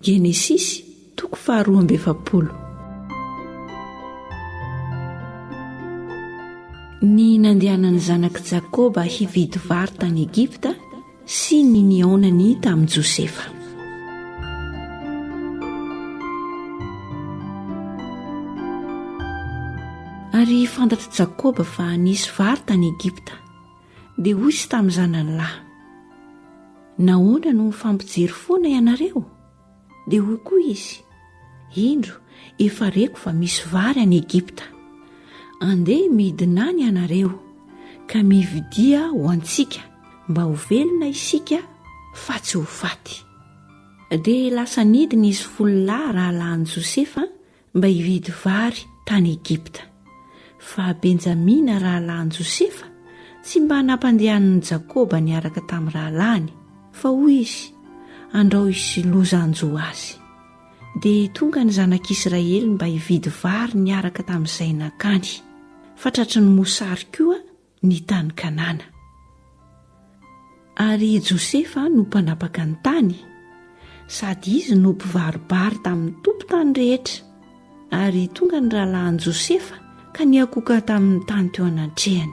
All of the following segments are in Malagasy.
Genesisy 2:7. Ny nandehanan'ny zanaky Jakoba hividy vary tany Egipta sy ny niaonany tamin'i Josefa. Ary fantatra Jakoba fa nisy vary tany Egipta dia hoy izy tamin'ny zanany lahy: nahoana no fampijery foana ianareo? Dia hoy koa izy: indro efa reko fa misy vary any Egipta. Andeha midinany ianareo ka mividia ho antsika mba ho velona isika fa tsy ho faty. Dia lasa nidina izy 10 lahy rahalahin'i Josefa mba hividy vary tany Egipta. Fa Benjamina rahalahin'i Josefa tsy mba nampandehanan'i Jakoba niaraka tamin'ny rahalahiny, fa hoy izy andrao izy loza anjo azy. Dia tonga ny zanak'Israely mba hividy vary niaraka tamin'izay nakany, fa tratry ny mosary koa ny tany Kanana. Ary Josefa no mpanapaka ny tany, sady izy no mpivaribary tamin'ny tompon-tany rehetra. Ary tonga ny rahalahin'i Josefa ka niakoka tamin'ny tany teo anatrehany.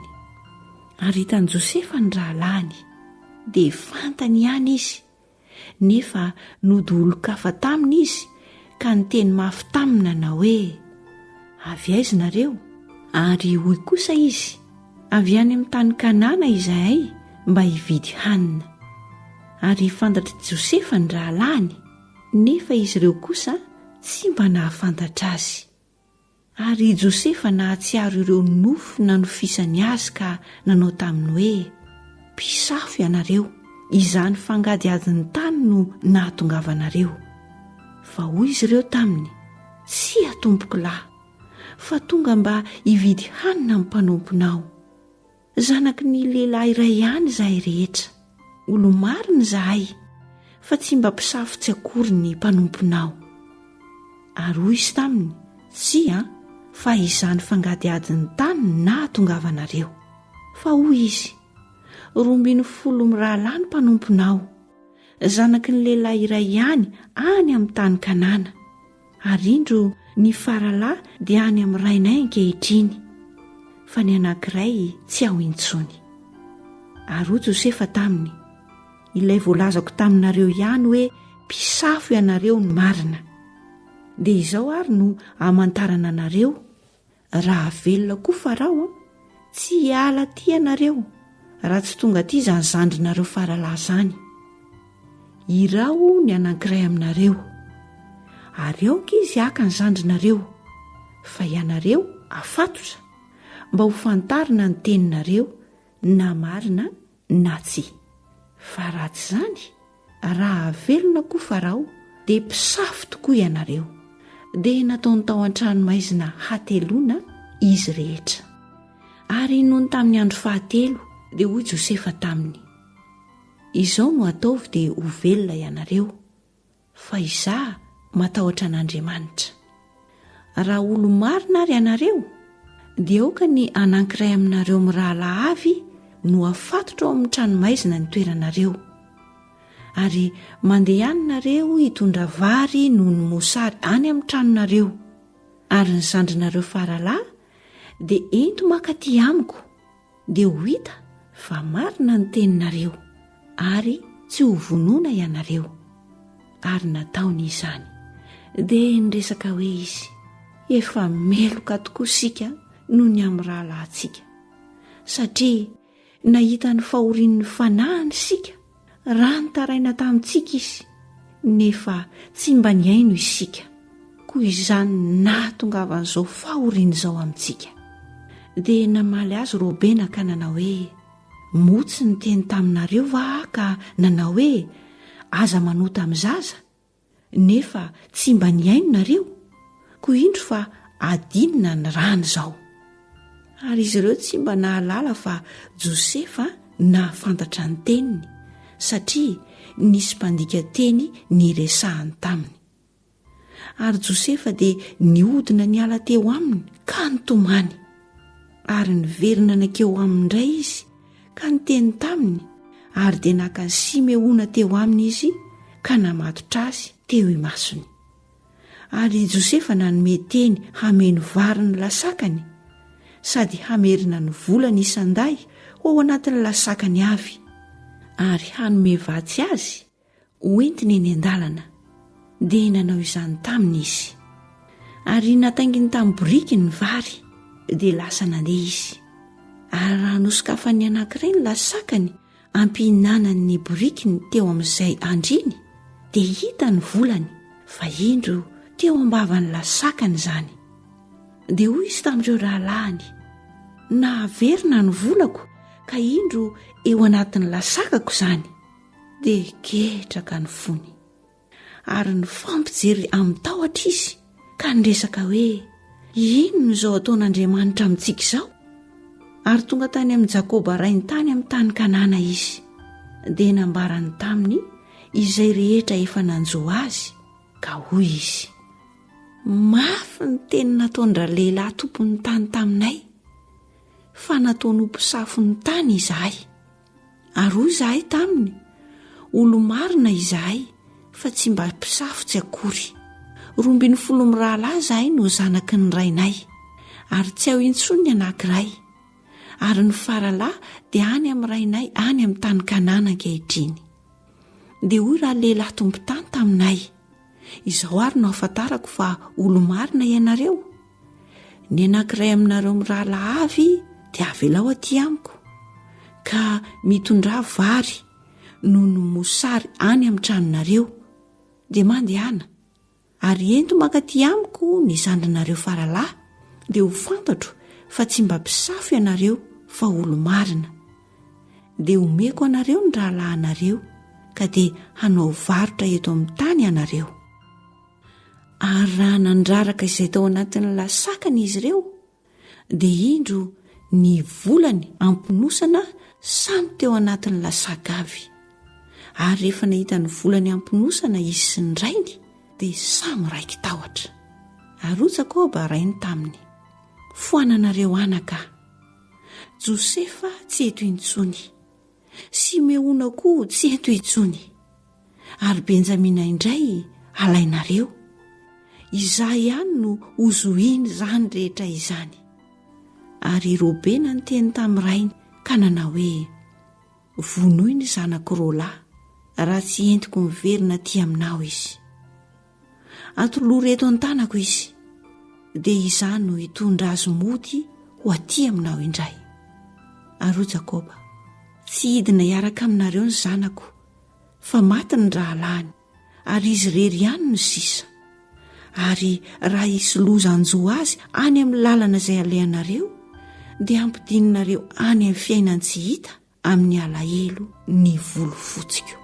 Ary hitan'i Josefa ny rahalahiny dia fantany ihany izy, nefa nodolokafa taminy izy ka niteny mafy tamina na hoe: avy aiza nareo? Ary hoy kosa izy: avy any amin'ny tany Kanana izahay mba hividy hanina. Ary fantatry Josefa ny rahalahiny, nefa izy ireo kosa tsy mba nahafantatra azy. Ary Josefa nahatsiaro ireo nofo nanofisany azy ka nanao taminy hoe: mpisafo ianareo, izany fangady adiny tany no nahatongavanareo. Fa hoy izy ireo taminy: tsy atompoko lahy, fa tonga mba hividy hanina amin'ny mpanomponao. Zanaky ny lehilahy iray ihany izahay rehetra, olo marina izahay, fa tsy mba mpisafotsy akory ny mpanomponao. Ary hoy izy taminy: tsia, fa izany fangady adiny tany nahatongavanareo. Fa hoy izy: 12 rahalahy ny mpanomponao, zanaky ny lehilahy iray ihany any amin'ny tany Kanana, ary indro ny faralahy dia any amin'ny rainay ankehitriny, fa ny anankiray tsy aho intsony. Ary hoy Josefa taminy: ilay voalazako taminareo ihany hoe mpisafo ianareo ny marina. Dia izao ary no hamantarana anareo, raha velona koa Farao, tsy hiala ty ianareo raha tsy tonga aty izany zandrinareo faralahy zany. Irao ny anankiray aminareo, ary aoka izy haka ny zandrinareo, fa ianareo afatotra mba ho fantarina ny teninareo na marina na tsy. Fa raha tsy zany, raha velona koa Farao, dia mpisafo tokoa ianareo. Dia nataony tao an-tranomaizina hateloana izy rehetra. Ary nohony tamin'ny andro fahatelo dia hoy Josefa taminy: izao no ataovy dia ho velona ianareo, fa izaho matahotra an'Andriamanitra. Raha olo marina ary ianareo, dia aoka ny anankiray aminareo mirahalahy avy no afatotra ao amin'ny tranomaizina ny toeranareo. Ary mandeha ihany nareo hitondra vary noho ny mosary any amin'ny tranonareo. Ary ny zandrinareo faralahy dia ento mankaty amiko, dia ho hita fa marina ny teninareo, ary tsy ho vonoina ianareo. Ary nataony izany. Dia niresaka hoe izy: efa meloka tokoa sika noho ny amin'ny rahalahintsika, satria nahita ny fahorian'ny fanahiny sika raha nitaraina tamintsika izy, nefa tsy mba niaino isika, koa izany nahatongavan'izao fahoriana izao amintsika. Dia namaly azy Robena ka nanao hoe: motsy ny teny taminareo va ka nanao hoe aza manota amin'ny zaza, nefa tsy mba niaino nareo, koa indro fa adinina ny rano izao. Ary izy ireo tsy mba nahalala fa Josefa nahafantatra ny teniny, satria nisy mpandika teny niresahany taminy. Ary Josefa dia nihodina niala teo aminy ka nitomany. Ary niverina nakeo aminy indray izy ka niteny taminy, ary dia naka ny Simeona teo aminy izy ka namatotra azy teo imasony. Ary Josefa nanome teny hameno vary ny lasakany sady hamerina ny volany isan-day ho ao anatin'ny lasakany avy, ary hanome vatsy azy hoentiny eny an-dalana. Dia nanao izany taminy izy, ary natainginy tamin'ny boriky ny vary dia lasa nandeha izy. Ary raha nosokafany anankiray ny lasakany ampihinanany ny borikiny teo amin'izay andriny, dia hita ny volany fa indro teo ambavany lasakany izany. Dia hoy izy tamin'ireo rahalahiny, nahaverina ny volako ka indro eo anatin'ny lasakako izany. Dia ketraka ny fony, ary ny fampijery amin'ny tahotra izy ka niresaka hoe, inona izao ataon'Andriamanitra amintsika izao? Ary tonga tany amin'ny Jakoba rainy tany amin'ny tany Kanana izy, dia nambarany taminy izay rehetra efa nanjo azy, ka hoy izy, mafy ny teny nataon'ra lehilahy tompon'ny tany taminay, fa nataony mpisafo ny tany izahay. Ary hoy izahay taminy, olo marina izahay fa tsy mba mpisafo tsy akory. 12 rahalahy izahay no zanaky ny rainay, ary tsy ao intsony ny anankiray. Ary ny faralahy dia any amin'ny rainay any amin'ny tany Kanana ankehitriny. Dia hoy raha lehilahy tompo-tany taminay, izao ary no ahafantarako fa olo marina ianareo. Ny anankiray aminareo mirahalahy avy dia avelao aty amiko, ka mitondra vary no ny mosary any amin'ny tranonareo, dia mandehana. Ary ento mankaty amiko ny zandrinareo faralahy, dia ho fantatro fa tsy mba mpisafo ianareo fa olo marina. Dia omeko anareo ny rahalahinareo, ka dia hanao varotra eto amin'ny tany ianareo. Ary raha nandraraka izay tao anatin'ny lasakany izy ireo, dia indro ny volany ampinosana samy teo anatin'ny lasaka avy. Ary rehefa nahita ny volany ampinosana izy sy ny rainy, dia samy raiky tahotra. Ary Jakoba rainy taminy, foananareo anaka, Josefa tsy eto intsony, Simeona koa tsy eto intsony, ary Benjamina indray alainareo. Izahay ihany no hozohiny izany rehetra izany. Ary Robena ny teny tamin'ny rainy ka nanao hoe, vonoy ny zanako roalahy raha tsy entiko miverina ty aminao izy. Atoloha reto an-tanako izy, dia izany no hitondra azy mody ho aty aminao indray. Ary Jakoba, tsy hidina hiaraka aminareo ny zanako, fa maty ny rahalahiny, ary izy rery ihany no sisa. Ary raha isy loza anjo azy any amin'ny lalana izay alehanareo, dia ampidininareo any amin'ny fiainany tsy hita amin'ny alahelo ny volo fotsiko.